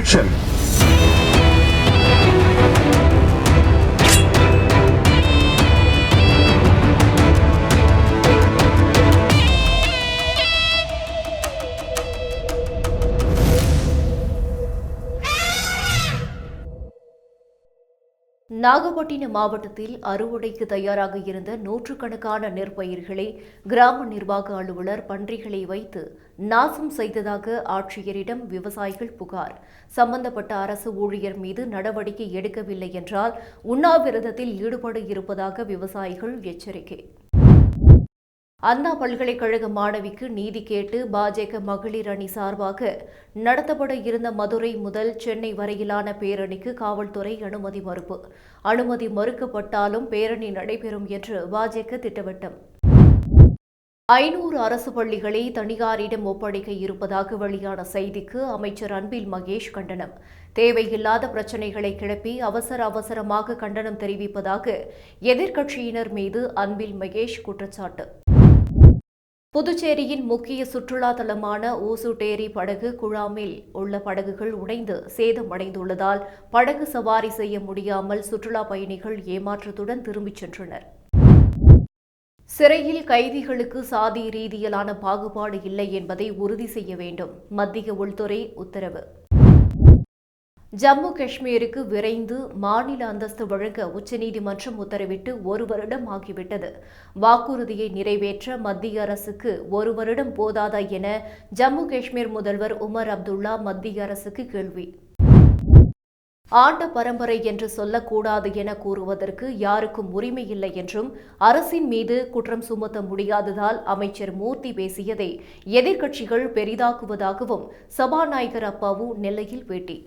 action. Nagapattinam மாவட்டத்தில் அறுவடைக்கு தயாராக இருந்த நூற்றுக்கணக்கான நெற்பயிர்களை கிராம நிர்வாக அலுவலர் பன்றிகளை வைத்து நாசம் செய்ததாக ஆட்சியரிடம் விவசாயிகள் புகார். சம்பந்தப்பட்ட அரசு ஊழியர் மீது நடவடிக்கை எடுக்கவில்லை என்றால் உண்ணாவிரதத்தில் ஈடுபட இருப்பதாக விவசாயிகள் எச்சரிக்கை. அண்ணா பல்கலைக்கழக மாணவிக்கு நீதி கேட்டு பாஜக மகளிர் அணி சார்பாக நடத்தப்பட இருந்த மதுரை முதல் சென்னை வரையிலான பேரணிக்கு காவல்துறை அனுமதி மறுப்பு. அனுமதி மறுக்கப்பட்டாலும் பேரணி நடைபெறும் என்று பாஜக திட்டவட்டம். 500 அரசு பள்ளிகளை தனியாரிடம் ஒப்படைக்க இருப்பதாக வெளியான செய்திக்கு அமைச்சர் அன்பில் மகேஷ் கண்டனம். தேவையில்லாத பிரச்சினைகளை கிளப்பி அவசரமாக கண்டனம் தெரிவிப்பதாக எதிர்க்கட்சியினர் மீது அன்பில் மகேஷ் குற்றச்சாட்டு. புதுச்சேரியின் முக்கிய சுற்றுலா தலமான ஊசுட்டேரி படகு குழாமில் உள்ள படகுகள் உடைந்து சேதமடைந்துள்ளதால் படகு சவாரி செய்ய முடியாமல் சுற்றுலா பயணிகள் ஏமாற்றத்துடன் திரும்பிச் சென்றனர். சிறையில் கைதிகளுக்கு சாதி ரீதியிலான பாகுபாடு இல்லை என்பதை உறுதி செய்ய வேண்டும். மத்திய உள்துறை உத்தரவு. ஜம்மு காஷ்மீருக்கு விரைந்து மாநில அந்தஸ்து வழங்க உச்சநீதிமன்றம் உத்தரவிட்டு 1 வருடம் ஆகிவிட்டது. வாக்குறுதியை நிறைவேற்ற மத்திய அரசுக்கு 1 வருடம் போதாதா என ஜம்மு காஷ்மீர் முதல்வர் உமர் அப்துல்லா மத்திய அரசுக்கு கேள்வி. ஆண்ட பரம்பரை என்று சொல்லக்கூடாது என கூறுவதற்கு யாருக்கும் உரிமை இல்லை என்றும் அரசின் மீது குற்றம் சுமத்த முடியாததால் அமைச்சர் மூர்த்தி பேசியதை எதிர்க்கட்சிகள் பெரிதாக்குவதாகவும் சபாநாயகர் அப்பாவு நெல்லையில் பேட்டி.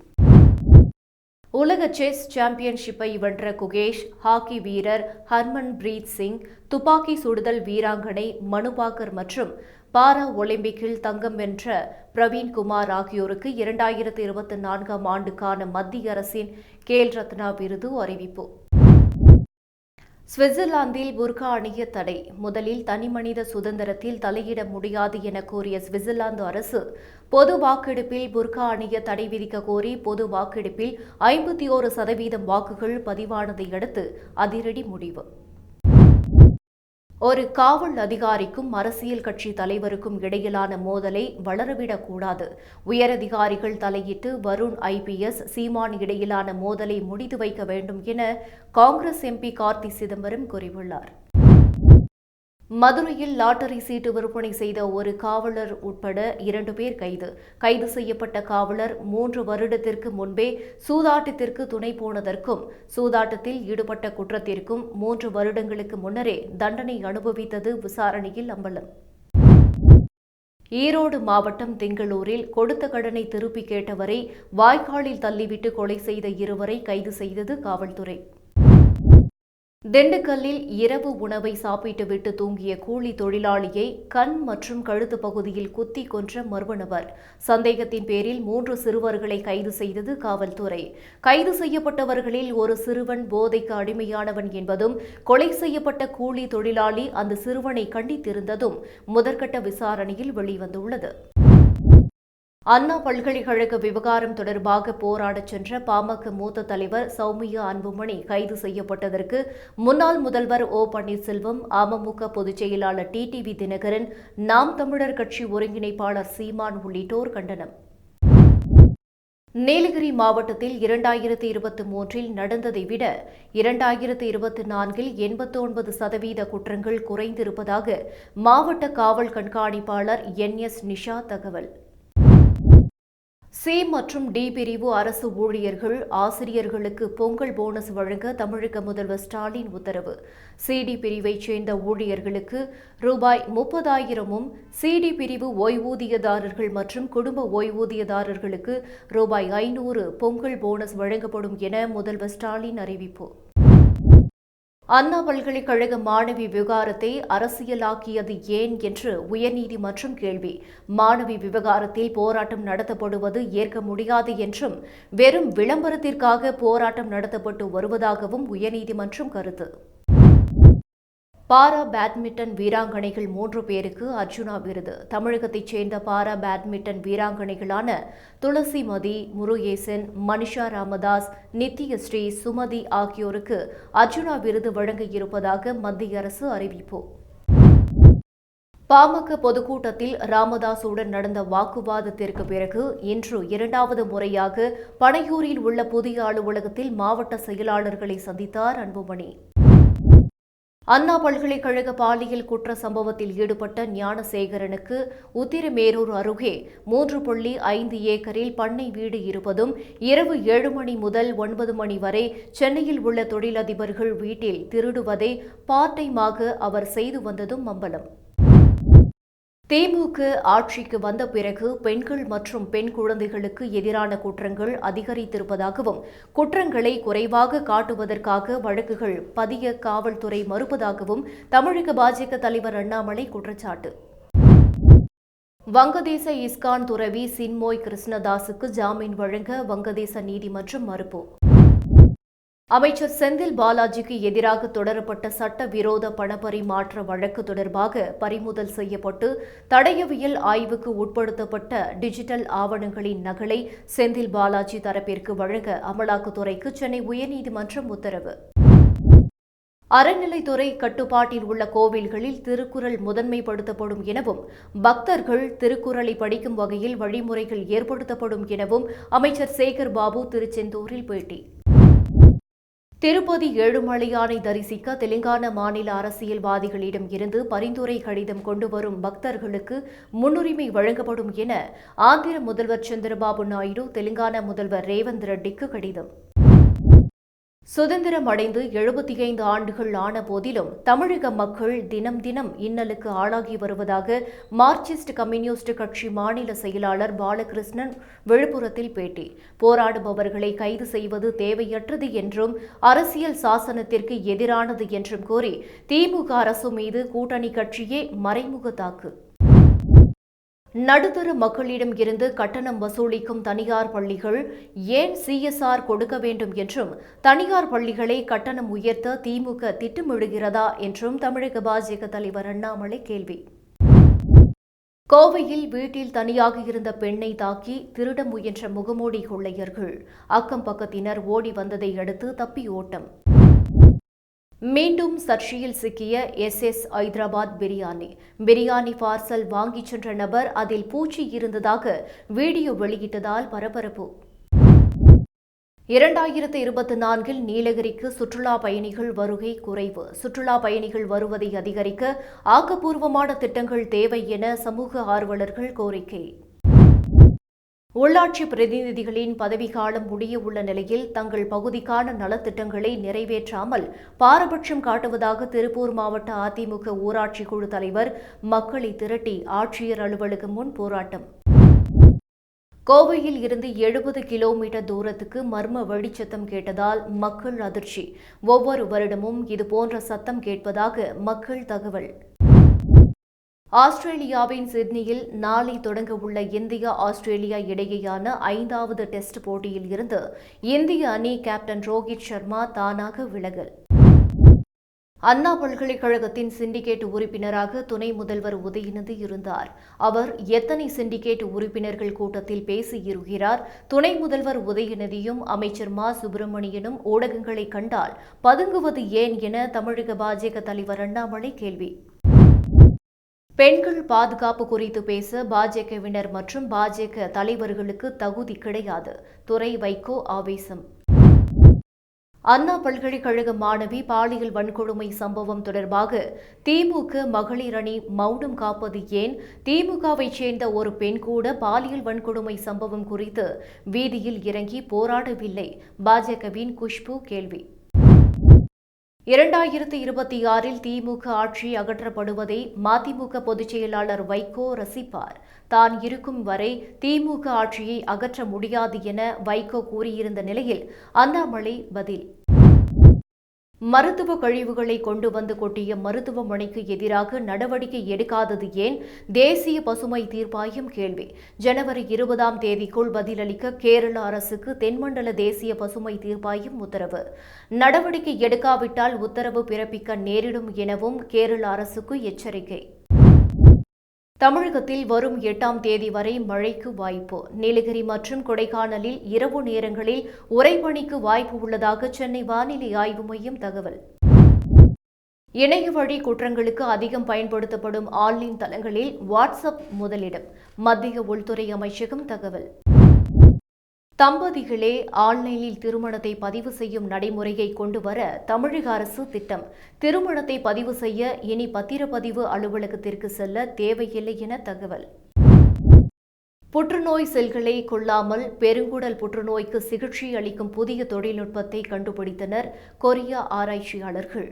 உலக செஸ் சாம்பியன்ஷிப்பை வென்ற குகேஷ், ஹாக்கி வீரர் ஹர்மன்பிரீத் சிங், துப்பாக்கி சுடுதல் வீராங்கனை மனுபாக்கர் மற்றும் பாரா ஒலிம்பிக்கில் தங்கம் வென்ற பிரவீன் குமார் ஆகியோருக்கு 2024ஆம் ஆண்டுக்கான மத்திய அரசின் கேல் ரத்னா விருது அறிவிப்பு. சுவிட்சர்லாந்தில் புர்கா அணிய தடை. முதலில் தனிமனித சுதந்திரத்தில் தலையிட முடியாது என கூறிய சுவிட்சர்லாந்து அரசு பொது வாக்கெடுப்பில் புர்கா அணிய தடை விதிக்க கோரி பொது வாக்கெடுப்பில் 51% வாக்குகள் பதிவானதை அடுத்து அதிரடி முடிவு. ஒரு காவல் அதிகாரிக்கும் அரசியல் கட்சி தலைவருக்கும் இடையிலான மோதலை வளரவிடக்கூடாது. உயரதிகாரிகள் தலையிட்டு வருண் IPS சீமான் இடையிலான மோதலை முடித்து வைக்க வேண்டும் என காங்கிரஸ் MP கார்த்தி சிதம்பரம் கூறியுள்ளார். மதுரையில் லாட்டரி சீட்டு விற்பனை செய்த ஒரு காவலர் உட்பட 2 பேர் கைது செய்யப்பட்ட காவலர் 3 வருடத்திற்கு முன்பே சூதாட்டத்திற்கு துணை போனதற்கும் சூதாட்டத்தில் ஈடுபட்ட குற்றத்திற்கும் 3 வருடங்களுக்கு முன்னரே தண்டனை அனுபவித்தது விசாரணையில் அம்பலம். ஈரோடு மாவட்டம் திங்களூரில் கொடுத்த கடனை திருப்பி கேட்டவரை வாய்க்காலில் தள்ளிவிட்டு கொலை செய்த 2வரை கைது செய்தது காவல்துறை. திண்டுக்கல்லில் இரவு உணவை சாப்பிட்டுவிட்டு தூங்கிய கூலி தொழிலாளியை கண் மற்றும் கழுத்து பகுதியில் குத்தி கொன்ற மர்ம நபர். சந்தேகத்தின் பேரில் 3 சிறுவர்களை கைது செய்தது காவல்துறை. கைது செய்யப்பட்டவர்களில் ஒரு சிறுவன் போதைக்கு அடிமையானவன் என்பதும் கொலை செய்யப்பட்ட கூலி தொழிலாளி அந்த சிறுவனை கண்டித்திருந்ததும் முதற்கட்ட விசாரணையில் வெளிவந்துள்ளது. அண்ணா பல்கலைக்கழக விவகாரம் தொடர்பாக போராடச் சென்ற பாமக மூத்த தலைவர் சௌமியா அன்புமணி கைது செய்யப்பட்டதற்கு முன்னாள் முதல்வர் O பன்னீர்செல்வம், அமமுக பொதுச் செயலாளர் TTV தினகரன், நாம் தமிழர் கட்சி ஒருங்கிணைப்பாளர் சீமான் உள்ளிட்டோர் கண்டனம். நீலகிரி மாவட்டத்தில் 2023இல் நடந்ததை விட 2024இல் 89% குற்றங்கள் குறைந்திருப்பதாக மாவட்ட காவல் கண்காணிப்பாளர் NS நிஷா தகவல். C மற்றும் D பிரிவு அரசு ஊழியர்கள், ஆசிரியர்களுக்கு பொங்கல் போனஸ் வழங்க தமிழக முதல்வர் ஸ்டாலின் உத்தரவு. CD பிரிவைச் சேர்ந்த ஊழியர்களுக்கு ரூபாய் 30,000-ம், CD பிரிவு ஓய்வூதியதாரர்கள் மற்றும் குடும்ப ஓய்வூதியதாரர்களுக்கு ரூபாய் 500 பொங்கல் போனஸ் வழங்கப்படும் என முதல்வர் ஸ்டாலின் அறிவிப்பு. அண்ணா பல்கலைக்கழக மாணவி விவகாரத்தை அரசியலாக்கியது ஏன் என்று உயர்நீதிமன்றம் கேள்வி. மாணவி விவகாரத்தில் போராட்டம் நடத்தப்படுவது ஏற்க முடியாது என்றும் வெறும் விளம்பரத்திற்காக போராட்டம் நடத்தப்பட்டு வருவதாகவும் உயர்நீதிமன்றம் கருத்து. பாரா பேட்மிண்டன் வீராங்கனைகள் 3 பேருக்கு அர்ஜுனா விருது. தமிழகத்தைச் சேர்ந்த பாரா பேட்மிண்டன் வீராங்கனைகளான துளசிமதி, முருகேசன், மனிஷா ராமதாஸ், நித்யஸ்ரீ, சுமதி ஆகியோருக்கு அர்ஜுனா விருது வழங்க இருப்பதாக மத்திய அரசு அறிவிப்பு. பாமக பொதுக்கூட்டத்தில் ராமதாசுடன் நடந்த வாக்குவாதத்திற்கு பிறகு இன்று 2வது முறையாக பனையூரில் உள்ள புதிய அலுவலகத்தில் மாவட்ட செயலாளர்களை சந்தித்தார் அன்புமணி. அண்ணா பல்கலைக்கழக பாலியல் குற்ற சம்பவத்தில் ஈடுபட்ட ஞானசேகரனுக்கு உத்திரமேரூர் அருகே 3.5 ஏக்கரில் பண்ணை வீடு இருப்பதும் இரவு 7 மணி முதல் 9 மணி வரை சென்னையில் உள்ள தொழிலதிபர்கள் வீட்டில் திருடுவதை பார்ட் டைமாக அவர் செய்து வந்ததும் அம்பலம். திமுக ஆட்சிக்கு வந்த பிறகு பெண்கள் மற்றும் பெண் குழந்தைகளுக்கு எதிரான குற்றங்கள் அதிகரித்திருப்பதாகவும் குற்றங்களை குறைவாக காட்டுவதற்காக வழக்குகள் பதிய காவல்துறை மறுப்பதாகவும் தமிழக பாஜக தலைவர் அண்ணாமலை குற்றச்சாட்டு. வங்கதேச இஸ்கான் துறவி சின்மோய் கிருஷ்ணதாசுக்கு ஜாமீன் வழங்க வங்கதேச நீதிமன்றம் மறுப்பு. அமைச்சர் செந்தில் பாலாஜிக்கு எதிராக தொடரப்பட்ட சட்டவிரோத பணப்பரிமாற்ற வழக்கு தொடர்பாக பறிமுதல் செய்யப்பட்டு தடயவியல் ஆய்வுக்கு உட்படுத்தப்பட்ட டிஜிட்டல் ஆவணங்களின் நகலை செந்தில் பாலாஜி தரப்பிற்கு வழங்க அமலாக்கத்துறைக்கு சென்னை உயர்நீதிமன்றம் உத்தரவு. அறநிலைத்துறை கட்டுப்பாட்டில் உள்ள கோவில்களில் திருக்குறள் முதன்மைப்படுத்தப்படும் எனவும் பக்தர்கள் திருக்குறளை படிக்கும் வகையில் வழிமுறைகள் ஏற்படுத்தப்படும் எனவும் அமைச்சர் சேகர் பாபு திருச்செந்தூரில் பேட்டி. திருப்பதி ஏழுமலையானை தரிசிக்க தெலுங்கானா மாநில அரசியல்வாதிகளிடம் இருந்து பரிந்துரை கடிதம் கொண்டு வரும் பக்தர்களுக்கு முன்னுரிமை வழங்கப்படும் என ஆந்திர முதல்வர் சந்திரபாபு நாயுடு தெலுங்கானா முதல்வர் ரேவந்த் ரெட்டிக்கு கடிதம். சுதந்திரம் அடைந்து 75 ஆண்டுகள் ஆன போதிலும் தமிழக மக்கள் தினம் தினம் இன்னலுக்கு ஆளாகி வருவதாக மார்க்சிஸ்ட் கம்யூனிஸ்ட் கட்சி மாநில செயலாளர் பாலகிருஷ்ணன் விழுப்புரத்தில் பேட்டி. போராடுபவர்களை கைது செய்வது தேவையற்றது என்றும் அரசியல் சாசனத்திற்கு எதிரானது என்றும் கூறி திமுக அரசு மீது கூட்டணி கட்சியே மறைமுக தாக்கு. நடுத்தர மக்களிடம் இருந்து கட்டணம் வசூலிக்கும் தனியார் பள்ளிகள் ஏன் சிஎஸ்ஆர் கொடுக்க வேண்டும் என்றும் தனியார் பள்ளிகளை கட்டணம் உயர்த்த திமுக திட்டமிடுகிறதா என்றும் தமிழக பாஜக தலைவர் அண்ணாமலை கேள்வி. கோவையில் வீட்டில் தனியாக இருந்த பெண்ணை தாக்கி திருட முயன்ற முகமூடி கொள்ளையர்கள் அக்கம் பக்கத்தினர் ஓடி வந்ததை அடுத்து தப்பி ஓட்டம். மீண்டும் சர்ச்சையில் சிக்கிய எஸ்எஸ் ஐதராபாத் பிரியாணி பார்சல் வாங்கிச் சென்ற நபர் அதில் பூச்சி இருந்ததாக வீடியோ வெளியிட்டதால் பரபரப்பு. 2024 நீலகிரிக்கு சுற்றுலா பயணிகள் வருகை குறைவு. சுற்றுலா பயணிகள் வருவதை அதிகரிக்க ஆக்கப்பூர்வமான திட்டங்கள் தேவை என சமூக ஆர்வலர்கள் கோரிக்கை. உள்ளாட்சி பிரதிநிதிகளின் பதவிக்காலம் முடிய உள்ள நிலையில் தங்கள் பகுதிக்கான நலத்திட்டங்களை நிறைவேற்றாமல் பாரபட்சம் காட்டுவதாக திருப்பூர் மாவட்ட அதிமுக ஊராட்சி குழு தலைவர் மக்களை திரட்டி ஆட்சியர் அலுவலகம் முன் போராட்டம். கோவையில் இருந்து 70 கிலோமீட்டர் தூரத்துக்கு மர்ம வெடிச்சத்தம் கேட்டதால் மக்கள் அதிர்ச்சி. ஒவ்வொரு வருடமும் இதுபோன்ற சத்தம் கேட்பதாக மக்கள் தகவல். ஆஸ்திரேலியாவின் சிட்னியில் நாளை தொடங்க உள்ள இந்தியா ஆஸ்திரேலியா இடையேயான 5வது டெஸ்ட் போட்டியில் இருந்து இந்திய அணி கேப்டன் ரோஹித் சர்மா தானாக விலகல். அண்ணா பல்கலைக்கழகத்தின் சிண்டிகேட் உறுப்பினராக துணை முதல்வர் உதயநிதி இருந்தார். அவர் எத்தனை சிண்டிகேட் உறுப்பினர்கள் கூட்டத்தில் பேசியிருக்கிறார்? துணை முதல்வர் உதயநிதியும் அமைச்சர் மா சுப்பிரமணியனும் ஊடகங்களை கண்டால் பதுங்குவது ஏன் என தமிழக பாஜக தலைவர் அண்ணாமலை கேள்வி. பெண்கள் பாதுகாப்பு குறித்து பேச பாஜகவினர் மற்றும் பாஜக தலைவர்களுக்கு தகுதி கிடையாது. துரை வைகோ ஆவேசம். அண்ணா பல்கலைக்கழக மாணவி பாலியல் வன்கொடுமை சம்பவம் தொடர்பாக திமுக மகளிர் அணி மௌனம் காப்பது ஏன்? திமுகவைச் சேர்ந்த ஒரு பெண் கூட பாலியல் வன்கொடுமை சம்பவம் குறித்து வீதியில் இறங்கி போராடவில்லை. பாஜகவின் குஷ்பு கேள்வி. 2026 திமுக ஆட்சி அகற்றப்படுவதை மதிமுக பொதுச் செயலாளர் வைகோ ரசிப்பார். தான் இருக்கும் வரை திமுக ஆட்சியை அகற்ற முடியாது என வைகோ கூறியிருந்த நிலையில் அண்ணாமலை பதில். மருத்துவ கழிவுகளை கொண்டு வந்து கொட்டிய மருத்துவமனைக்கு எதிராக நடவடிக்கை எடுக்காதது ஏன்? தேசிய பசுமை தீர்ப்பாயம் கேள்வி. ஜனவரி 20ஆம் தேதிக்குள் பதிலளிக்க கேரள அரசுக்கு தென்மண்டல தேசிய பசுமை தீர்ப்பாயம் உத்தரவு. நடவடிக்கை எடுக்காவிட்டால் உத்தரவு பிறப்பிக்க நேரிடும் எனவும் கேரள அரசுக்கு எச்சரிக்கை. தமிழகத்தில் வரும் 8ஆம் தேதி வரை மழைக்கு வாய்ப்பு. நீலகிரி மற்றும் கொடைக்கானலில் இரவு நேரங்களில் உறைபனிக்கு வாய்ப்பு உள்ளதாக சென்னை வானிலை ஆய்வு மையம் தகவல். இணைய வழி குற்றங்களுக்கு அதிகம் பயன்படுத்தப்படும் ஆன்லைன் தளங்களில் வாட்ஸ்அப் முதலிடம். மத்திய உள்துறை அமைச்சகம் தகவல். தம்பதிகளே ஆன்லைனில் திருமணத்தை பதிவு செய்யும் நடைமுறையை கொண்டு வர தமிழக அரசு திட்டம். திருமணத்தை பதிவு செய்ய இனி பத்திரப்பதிவு அலுவலகத்திற்கு செல்ல தேவையில்லை என தகவல். புற்றுநோய் செல்களை கொள்ளாமல் பெருங்குடல் புற்றுநோய்க்கு சிகிச்சை அளிக்கும் புதிய தொழில்நுட்பத்தை கண்டுபிடித்தனர் கொரிய ஆராய்ச்சியாளர்கள்.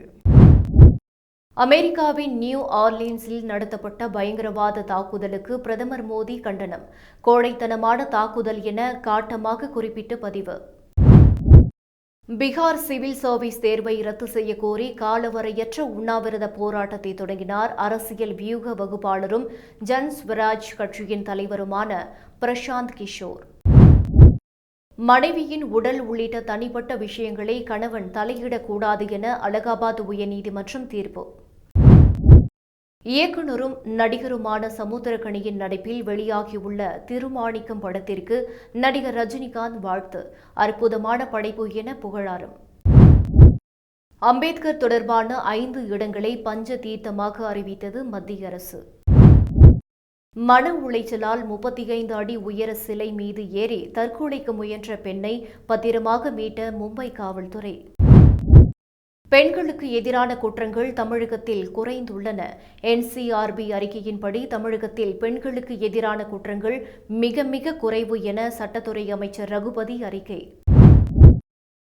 அமெரிக்காவின் நியூ ஆர்லின்ஸில் நடத்தப்பட்ட பயங்கரவாத தாக்குதலுக்கு பிரதமர் மோடி கண்டனம். கோழைத்தனமான தாக்குதல் என காட்டமாக குறிப்பிட்டு பதிவு. பீகார் சிவில் சர்வீஸ் தேர்வை ரத்து செய்ய கோரி காலவரையற்ற உண்ணாவிரத போராட்டத்தை தொடங்கினார் அரசியல் வியூக வகுப்பாளரும் ஜன் ஸ்வராஜ் கட்சியின் தலைவருமான பிரசாந்த் கிஷோர். மனைவியின் உடல் உள்ளிட்ட தனிப்பட்ட விஷயங்களை கணவன் தலையிடக்கூடாது என அலகாபாத் உயர்நீதிமன்றம் தீர்ப்பு. இயக்குநரும் நடிகருமான சமுத்திரக்கனியின் நடிப்பில் வெளியாகியுள்ள திருமாணிக்கம் படத்திற்கு நடிகர் ரஜினிகாந்த் வாழ்த்து. அற்புதமான படைப்பு என புகழாரம். அம்பேத்கர் தொடர்பான 5 இடங்களை பஞ்ச தீர்த்தமாக அறிவித்தது மத்திய அரசு. மன உளைச்சலால் 35 அடி உயர சிலை மீது ஏறி தற்கொலைக்கு முயன்ற பெண்ணை பத்திரமாக மீட்ட மும்பை காவல்துறை. பெண்களுக்கு எதிரான குற்றங்கள் தமிழகத்தில் குறைந்துள்ளன. NCRB அறிக்கையின்படி தமிழகத்தில் பெண்களுக்கு எதிரான குற்றங்கள் மிக மிக குறைவு என சட்டத்துறை அமைச்சர் ரகுபதி அறிக்கை.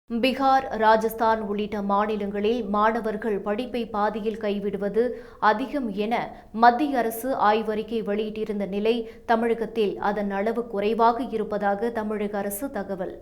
பீகார், ராஜஸ்தான் உள்ளிட்ட மாநிலங்களில் மாணவர்கள் படிப்பை பாதியில் கைவிடுவது அதிகம் என மத்திய அரசு ஆய்வறிக்கை வெளியிட்டிருந்த நிலை தமிழகத்தில் அதன் அளவு குறைவாக இருப்பதாக தமிழக அரசு தகவல்.